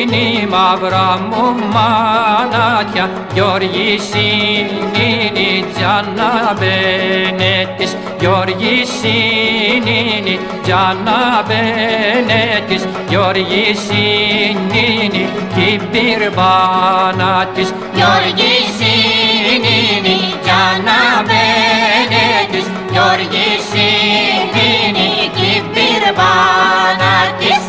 είναι μαύρα μου μανάτια, Γιώργης είναι Τζάνα Μπενέτης, Γιώργης είναι Τζάνα Μπενέτης, Γιώργης είναι Κυπηρμπανάτης, Γιώργης είναι Τζάνα Μπενέτης, Γιώργης είναι Κυπηρμπανάτης.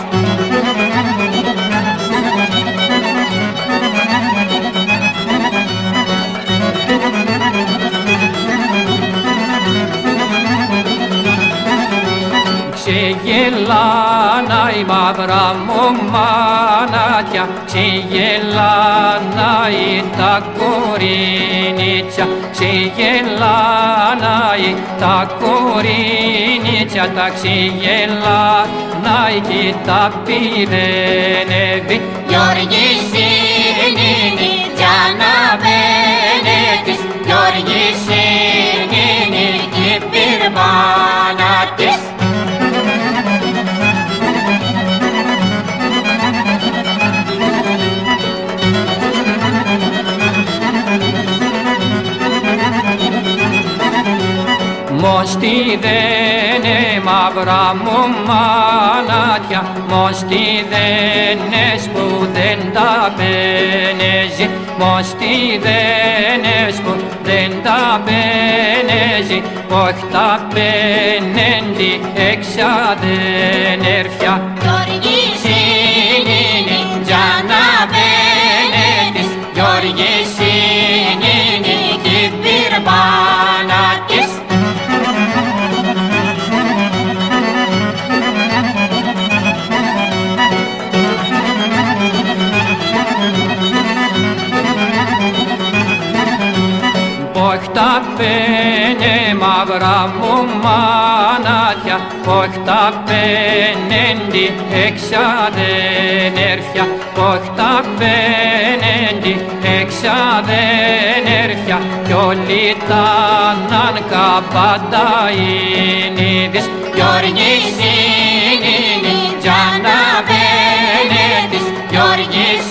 Ξεγελάνα η μαύρα μου μανάτια, ξεγελάνα η τα κορίνιτσα, ξεγελάνα η τα κορίνιτσα, τα ξεγελάνα η τα πηδενεύει. Γιώργης είναι Τζάνα Μπενέτης, Γιώργης είναι Κυπηρμπανάτης. Μόστι δένε μαύρα μου μανάτια, μόστι δένες που δεν τα πενέζει, μόστι δένες που δεν τα πενέζει, όχι τα πενέντι εξαδενέρφια. Γιώργης είναι Τζάνα Μπενέτης, Γιώργης είναι Κυπηρμπανάτης. Όχι τα πένε μαύρα μου μανάτια, όχι τα πένεντι εξαδενέρφια, όχι τα πένεντι εξαδενέρφια, κι όλοι τα ναν καπανταΐνιδης. Γιώργης είναι Τζάνα Μπενέτης, Γιώργης